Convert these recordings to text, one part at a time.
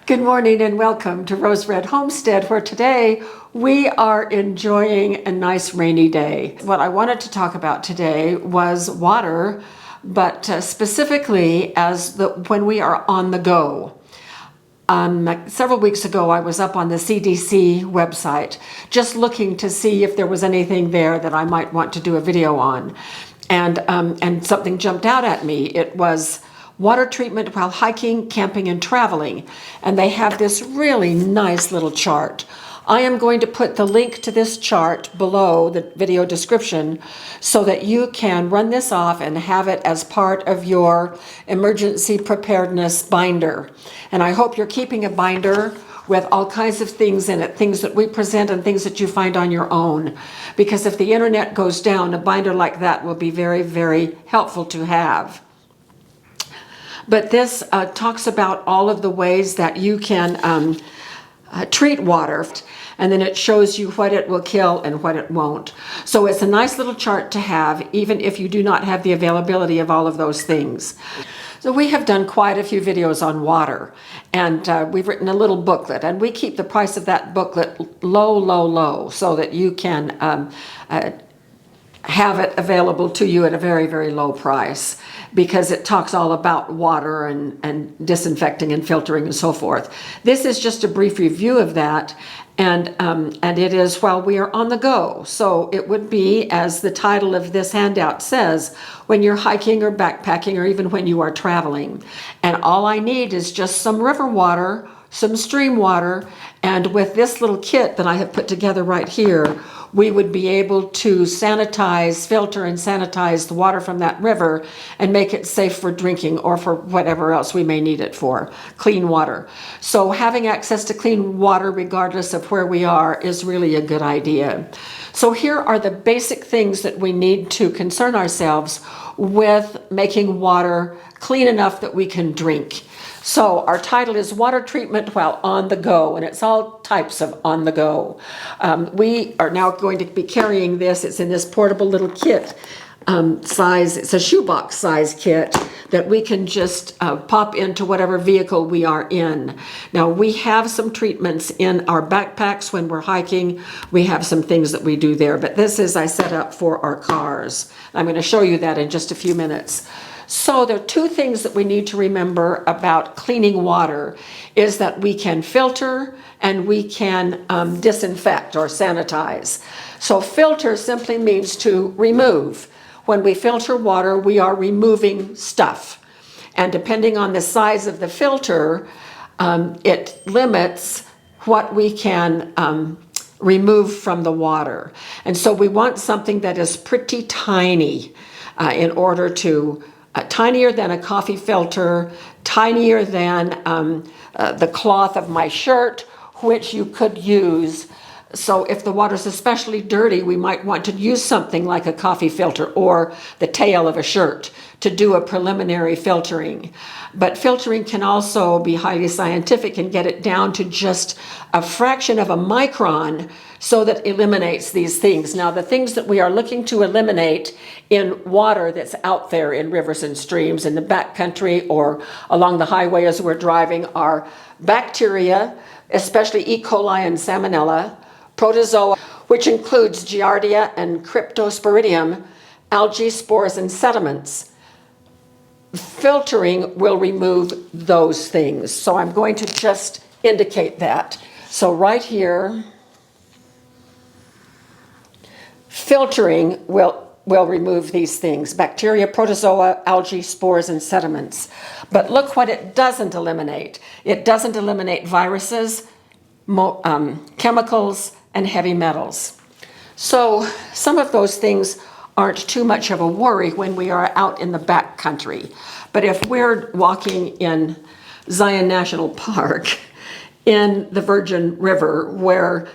Good morning and welcome to Rose Red Homestead, where today we are enjoying a nice rainy day. What I wanted to talk about today was water, but specifically when we are on the go. Several weeks ago, I was up on the CDC website just looking to see if there was anything there that I might want to do a video on. And something jumped out at me. It was water treatment while hiking, camping, and traveling. And they have this really nice little chart. I am going to put the link to this chart below the video description so that you can run this off and have it as part of your emergency preparedness binder. And I hope you're keeping a binder with all kinds of things in it, things that we present and things that you find on your own. Because if the internet goes down, a binder like that will be very, very helpful to have. But this talks about all of the ways that you can treat water, and then it shows you what it will kill and what it won't. So it's a nice little chart to have, even if you do not have the availability of all of those things. So we have done quite a few videos on water, and we've written a little booklet, and we keep the price of that booklet low, so that you can have it available to you at a very, very low price, because it talks all about water and disinfecting and filtering and so forth. This is just a brief review of that, and it is while we are on the go. So it would be, as the title of this handout says, when you're hiking or backpacking or even when you are traveling. And all I need is just some river water, some stream water, and with this little kit that I have put together right here, we would be able to sanitize, filter and sanitize the water from that river and make it safe for drinking or for whatever else we may need it for, clean water. So having access to clean water regardless of where we are is really a good idea. So here are the basic things that we need to concern ourselves with making water clean enough that we can drink. So our title is Water Treatment While On the Go, and it's all types of on the go. We are now going to be carrying this. It's in this portable little kit size. It's a shoebox size kit that we can just pop into whatever vehicle we are in. Now, we have some treatments in our backpacks when we're hiking. We have some things that we do there, but this is I set up for our cars. I'm going to show you that in just a few minutes. So there are two things that we need to remember about cleaning water is that we can filter and we can disinfect or sanitize. So filter simply means to remove. When we filter water, we are removing stuff. And depending on the size of the filter, it limits what we can remove from the water. And so we want something that is pretty tiny in order to tinier than a coffee filter, tinier than the cloth of my shirt, which you could use. So if the water's especially dirty, we might want to use something like a coffee filter or the tail of a shirt to do a preliminary filtering. But filtering can also be highly scientific and get it down to just a fraction of a micron so that eliminates these things. Now, the things that we are looking to eliminate in water that's out there in rivers and streams in the backcountry or along the highway as we're driving are bacteria, especially E. coli and Salmonella, protozoa, which includes Giardia and Cryptosporidium, algae, spores, and sediments. Filtering will remove those things. So I'm going to just indicate that. So right here, filtering will remove these things: bacteria, protozoa, algae, spores, and sediments. But look what it doesn't eliminate. It doesn't eliminate viruses, chemicals, and heavy metals. So some of those things aren't too much of a worry when we are out in the back country. But if we're walking in Zion National Park in the Virgin River, where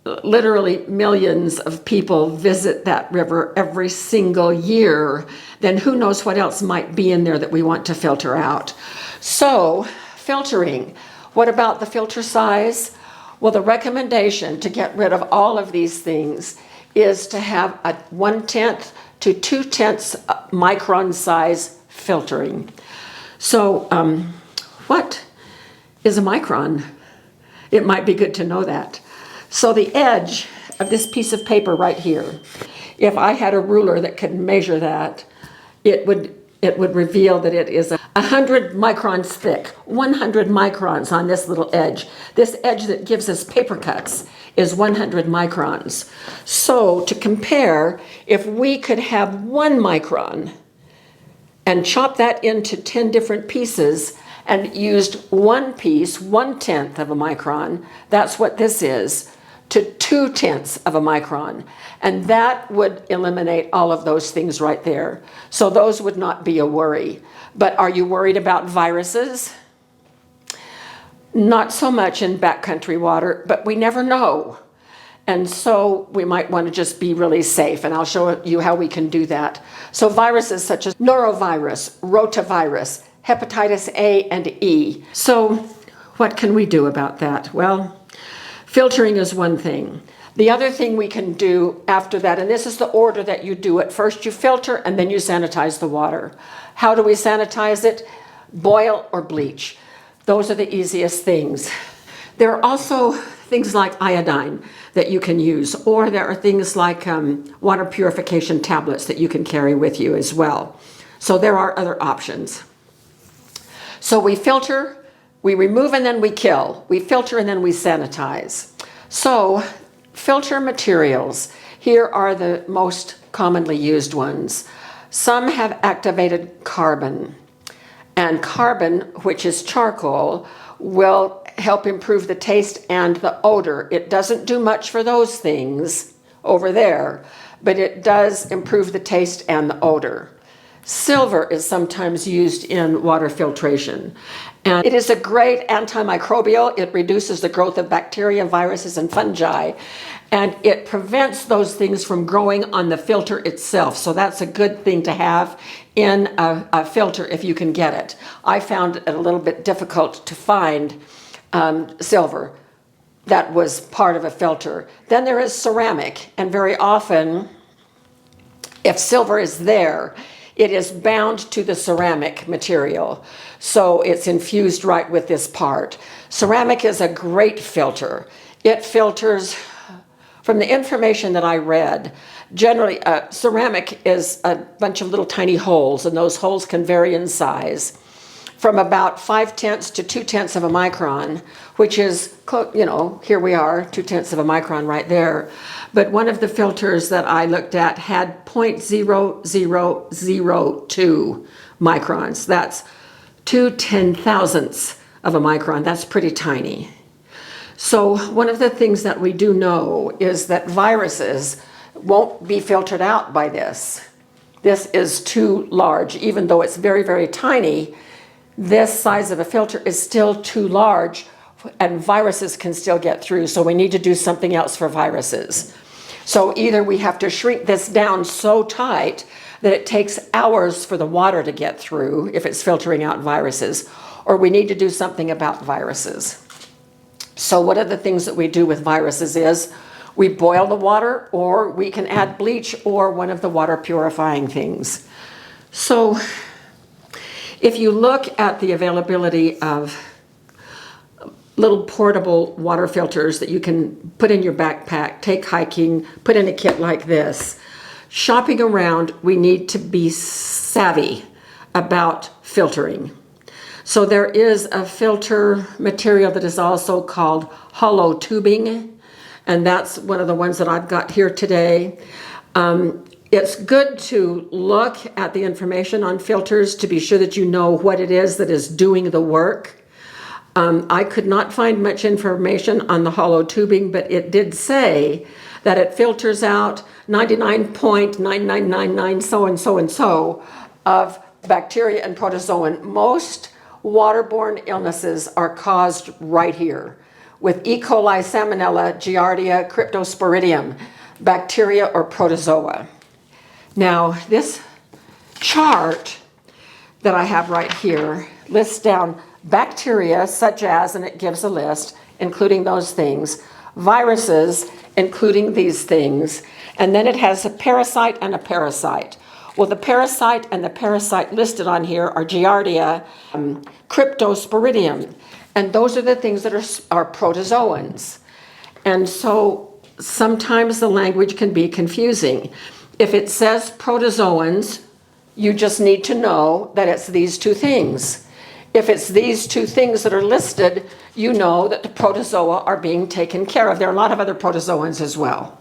literally millions of people visit that river every single year, then who knows what else might be in there that we want to filter out. So, filtering. What about the filter size? Well, the recommendation to get rid of all of these things is to have a 1/10 to 2/10 micron size filtering. So what is a micron. It might be good to know that. So the edge of this piece of paper right here, if I had a ruler that could measure that, it would reveal that it is 100 microns thick, 100 microns on this little edge. This edge that gives us paper cuts is 100 microns. So to compare, if we could have 1 micron and chop that into 10 different pieces and used one piece, 1/10 of a micron, that's what this is, to 2/10 of a micron. And that would eliminate all of those things right there. So those would not be a worry. But are you worried about viruses? Not so much in backcountry water, but we never know. And so we might want to just be really safe, and I'll show you how we can do that. So viruses such as norovirus, rotavirus, hepatitis A and E. So what can we do about that? Well, filtering is one thing. The other thing we can do after that, and this is the order that you do it. First you filter and then you sanitize the water. How do we sanitize it? Boil or bleach. Those are the easiest things. There are also things like iodine that you can use, or there are things like water purification tablets that you can carry with you as well. So there are other options. So we filter, we remove and then we kill. We filter and then we sanitize. So filter materials, here are the most commonly used ones. Some have activated carbon, and carbon, which is charcoal, will help improve the taste and the odor. It doesn't do much for those things over there, but it does improve the taste and the odor. Silver is sometimes used in water filtration, and it is a great antimicrobial. It reduces the growth of bacteria, viruses, and fungi, and it prevents those things from growing on the filter itself. So that's a good thing to have in a filter if you can get it. I found it a little bit difficult to find silver that was part of a filter. Then there is ceramic, and very often, if silver is there, it is bound to the ceramic material, so it's infused right with this part. Ceramic is a great filter. It filters, from the information that I read, generally ceramic is a bunch of little tiny holes, and those holes can vary in size from about 5/10 to 2/10 of a micron, which is, you know, here we are, 2/10 of a micron right there. But one of the filters that I looked at had 0.0002 microns. That's 2/10,000ths of a micron. That's pretty tiny. So one of the things that we do know is that viruses won't be filtered out by this. This is too large. Even though it's very, very tiny, this size of a filter is still too large, and viruses can still get through. So we need to do something else for viruses. So either we have to shrink this down so tight that it takes hours for the water to get through if it's filtering out viruses, or we need to do something about viruses. So one of the things that we do with viruses is we boil the water, or we can add bleach or one of the water purifying things. So if you look at the availability of little portable water filters that you can put in your backpack, take hiking, put in a kit like this, shopping around, we need to be savvy about filtering. So there is a filter material that is also called hollow tubing, and that's one of the ones that I've got here today. It's good to look at the information on filters to be sure that you know what it is that is doing the work. I could not find much information on the hollow tubing, but it did say that it filters out 99.9999 so and so and so of bacteria and protozoan. Most waterborne illnesses are caused right here with E. coli, Salmonella, Giardia, Cryptosporidium, bacteria or protozoa. Now, this chart that I have right here lists down bacteria such as, and it gives a list, including those things, viruses, including these things, and then it has a parasite and a parasite. Well, the parasite and the parasite listed on here are Giardia, Cryptosporidium, and those are the things that are protozoans. And so sometimes the language can be confusing. If it says protozoans, you just need to know that it's these two things. If it's these two things that are listed, you know that the protozoa are being taken care of. There are a lot of other protozoans as well.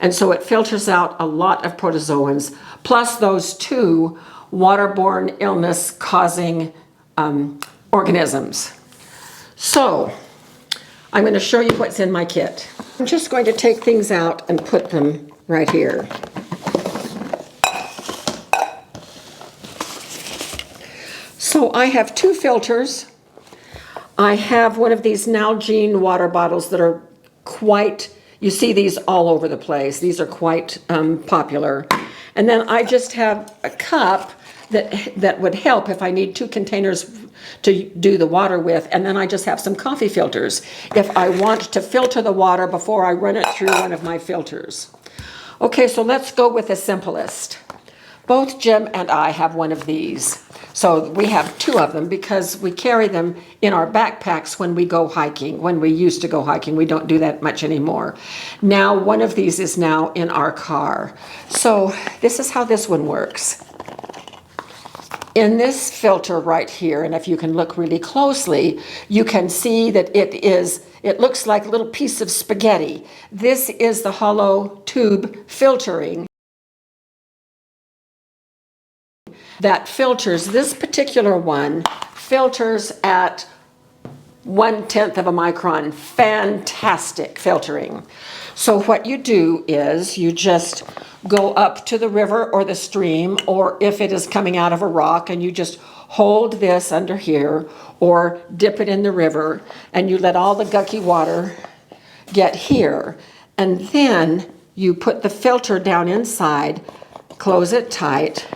And so it filters out a lot of protozoans, plus those two waterborne illness causing organisms. So I'm going to show you what's in my kit. I'm just going to take things out and put them right here. So I have two filters. I have one of these Nalgene water bottles that are quite, you see these all over the place. These are quite popular. And then I just have a cup that would help if I need two containers to do the water with. And then I just have some coffee filters if I want to filter the water before I run it through one of my filters. Okay, so let's go with the simplest. Both Jim and I have one of these. So we have two of them because we carry them in our backpacks when we go hiking. When we used to go hiking, we don't do that much anymore. Now one of these is now in our car. So this is how this one works. In this filter right here, and if you can look really closely, you can see that it looks like a little piece of spaghetti. This is the hollow tube filtering that filters. This particular one filters at 1/10 of a micron. Fantastic filtering. So what you do is you just go up to the river or the stream, or if it is coming out of a rock, and you just hold this under here or dip it in the river, and you let all the gucky water get here. And then you put the filter down inside, close it tight,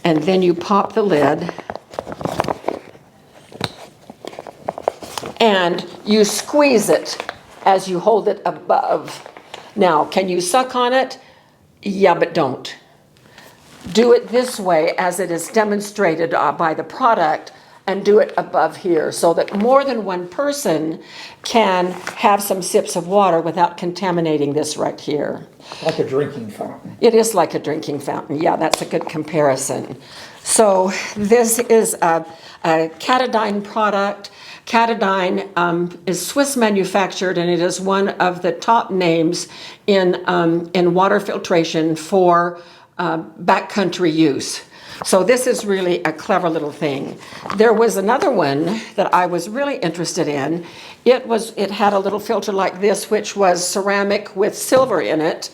and then you pop the lid and you squeeze it as you hold it above. Now, can you suck on it? Yeah, but don't. Do it this way as it is demonstrated by the product, and do it above here so that more than one person can have some sips of water without contaminating this right here. Like a drinking fountain. It is like a drinking fountain. Yeah, that's a good comparison. So this is a Catadyne product. Catadyne is Swiss manufactured, and it is one of the top names in water filtration for backcountry use. So this is really a clever little thing. There was another one that I was really interested in. It had a little filter like this, which was ceramic with silver in it,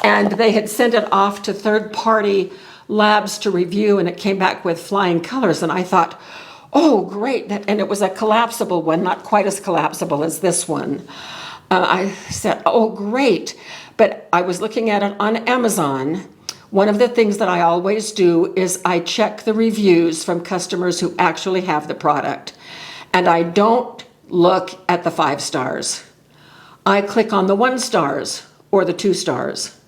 and they had sent it off to third-party labs to review, and it came back with flying colors, and I thought, oh, great. And it was a collapsible one, not quite as collapsible as this one. I said, oh, great. But I was looking at it on Amazon. One of the things that I always do is I check the reviews from customers who actually have the product. And I don't look at the 5 stars. I click on the 1 stars or the 2 stars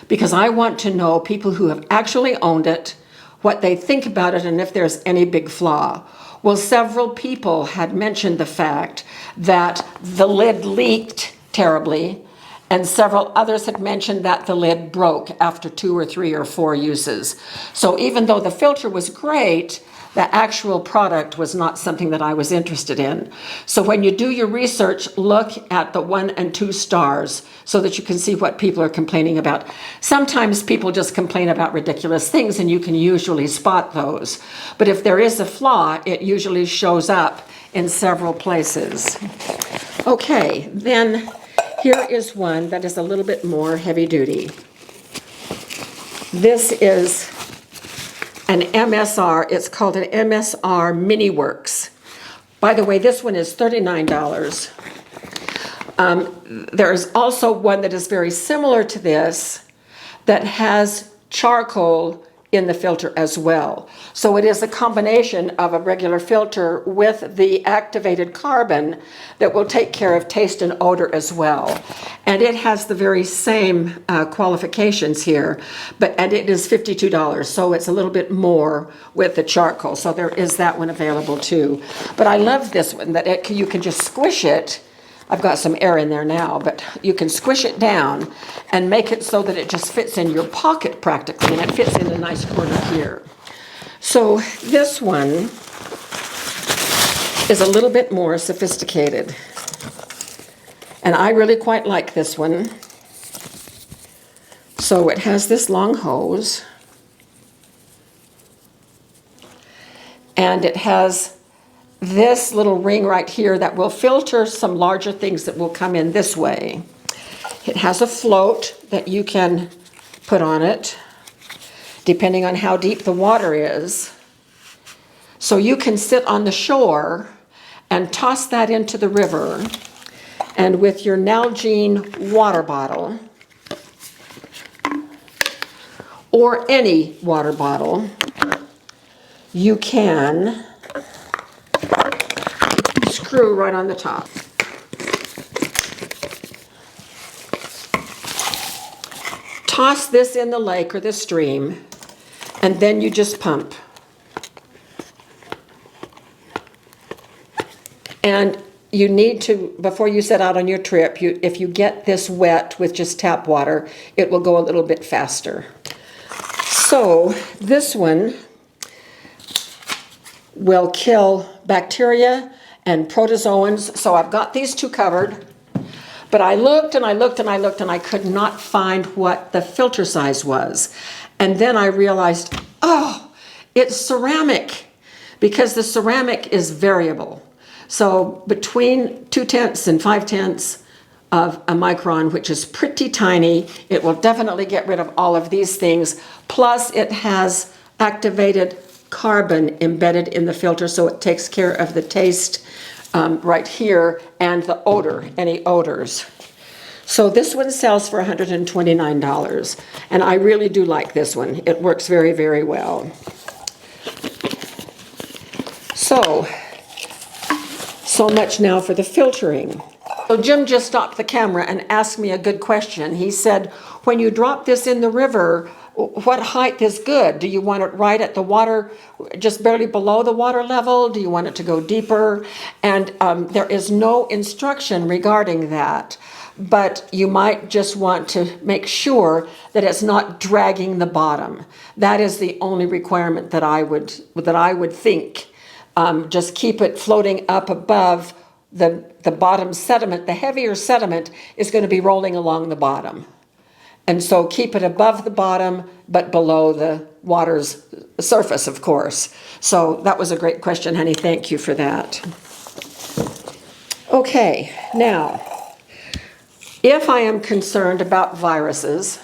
because I want to know people who have actually owned it, what they think about it, and if there's any big flaw. Well, several people had mentioned the fact that the lid leaked terribly, and several others had mentioned that the lid broke after 2 or 3 or 4 uses. So even though the filter was great, the actual product was not something that I was interested in. So when you do your research, look at the 1 and 2 stars so that you can see what people are complaining about. Sometimes people just complain about ridiculous things, and you can usually spot those. But if there is a flaw, it usually shows up in several places. Okay, then here is one that is a little bit more heavy duty. This is an MSR. It's called an MSR Mini Works. By the way, this one is $39. There's also one that is very similar to this that has charcoal in the filter as well. So it is a combination of a regular filter with the activated carbon that will take care of taste and odor as well. And it has the very same qualifications here, and it is $52, so it's a little bit more with the charcoal. So there is that one available too. But I love this one, that you can just squish it. I've got some air in there now, but you can squish it down and make it so that it just fits in your pocket practically, and it fits in a nice corner here. So this one is a little bit more sophisticated, and I really quite like this one. So it has this long hose, and it has this little ring right here that will filter some larger things that will come in this way. It has a float that you can put on it, depending on how deep the water is. So you can sit on the shore and toss that into the river, and with your Nalgene water bottle, or any water bottle, you can screw right on the top. Toss this in the lake or the stream, and then you just pump. And you need to, before you set out on your trip, if you get this wet with just tap water, it will go a little bit faster. So this one will kill bacteria and protozoans. So I've got these two covered, but I looked and I looked and I looked and I could not find what the filter size was. And then I realized, oh, it's ceramic, because the ceramic is variable. So between 0.2 and 0.5 of a micron, which is pretty tiny, it will definitely get rid of all of these things. Plus it has activated carbon embedded in the filter, so it takes care of the taste right here, and the odor, any odors. So this one sells for $129, and I really do like this one. It works very, very well. So much now for the filtering. So Jim just stopped the camera and asked me a good question. He said, when you drop this in the river, what height is good? Do you want it right at the water, just barely below the water level? Do you want it to go deeper? And there is no instruction regarding that, but you might just want to make sure that it's not dragging the bottom. That is the only requirement that I would think. Just keep it floating up above the bottom sediment. The heavier sediment is going to be rolling along the bottom. And so keep it above the bottom, but below the water's surface, of course. So that was a great question, honey. Thank you for that. Okay, now, if I am concerned about viruses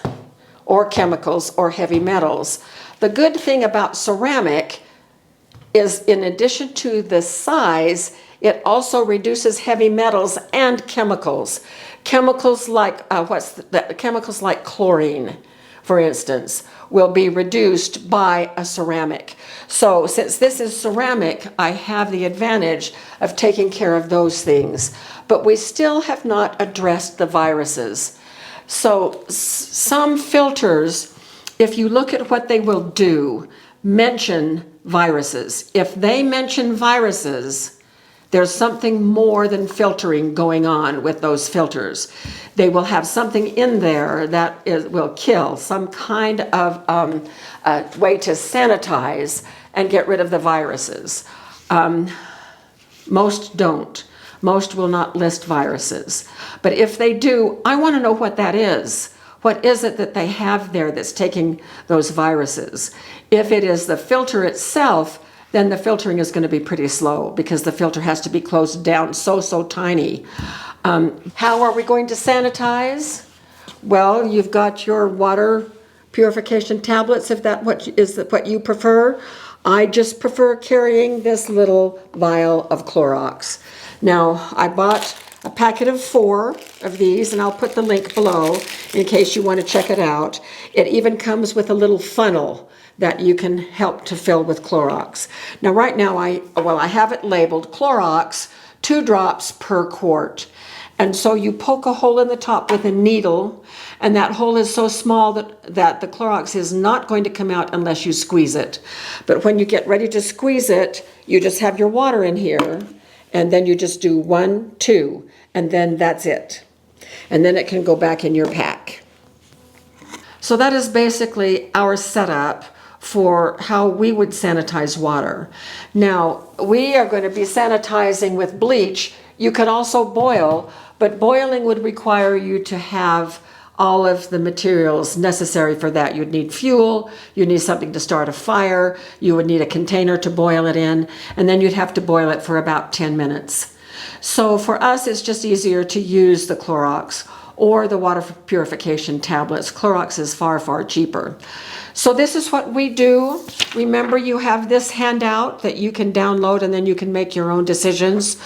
or chemicals or heavy metals, the good thing about ceramic is, in addition to the size, it also reduces heavy metals and chemicals. Chemicals like chemicals like chlorine, for instance, will be reduced by a ceramic. So since this is ceramic, I have the advantage of taking care of those things. But we still have not addressed the viruses. So some filters, if you look at what they will do, mention viruses. If they mention viruses, there's something more than filtering going on with those filters. They will have something in there that will kill, some kind of way to sanitize and get rid of the viruses. Most don't. Most will not list viruses. But if they do, I want to know what that is. What is it that they have there that's taking those viruses? If it is the filter itself, then the filtering is going to be pretty slow, because the filter has to be closed down so tiny. How are we going to sanitize? Well, you've got your water purification tablets, if that is what you prefer. I just prefer carrying this little vial of Clorox. Now, I bought a packet of 4 of these, and I'll put the link below in case you want to check it out. It even comes with a little funnel that you can help to fill with Clorox. Now right now I have it labeled Clorox 2 drops per quart. And so you poke a hole in the top with a needle, and that hole is so small that the Clorox is not going to come out unless you squeeze it. But when you get ready to squeeze it, you just have your water in here, and then you just do 1, 2, and then that's it. And then it can go back in your pack. So that is basically our setup for how we would sanitize water. Now, we are going to be sanitizing with bleach. You could also boil, but boiling would require you to have all of the materials necessary for that. You'd need fuel, you'd need something to start a fire, you would need a container to boil it in, and then you'd have to boil it for about 10 minutes. So for us, it's just easier to use the Clorox or the water purification tablets. Clorox is far, far cheaper. So this is what we do. Remember, you have this handout that you can download and then you can make your own decisions.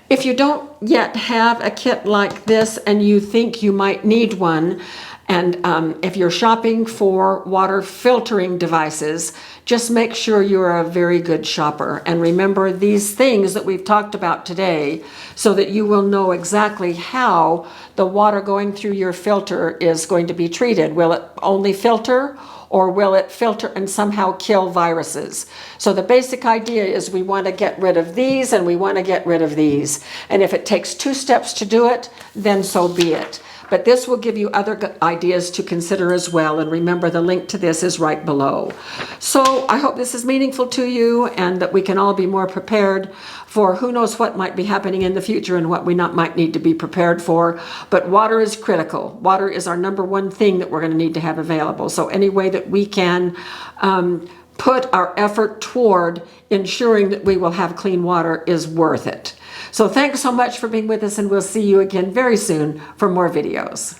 If you don't yet have a kit like this and you think you might need one, and if you're shopping for water filtering devices, just make sure you're a very good shopper. And remember these things that we've talked about today so that you will know exactly how the water going through your filter is going to be treated. Will it only filter, or will it filter and somehow kill viruses? So the basic idea is we want to get rid of these and we want to get rid of these. And if it takes 2 steps to do it, then so be it. But this will give you other ideas to consider as well. And remember, the link to this is right below. So I hope this is meaningful to you and that we can all be more prepared for who knows what might be happening in the future and what we might need to be prepared for. But water is critical. Water is our #1 thing that we're going to need to have available. So any way that we can put our effort toward ensuring that we will have clean water is worth it. So thanks so much for being with us, and we'll see you again very soon for more videos.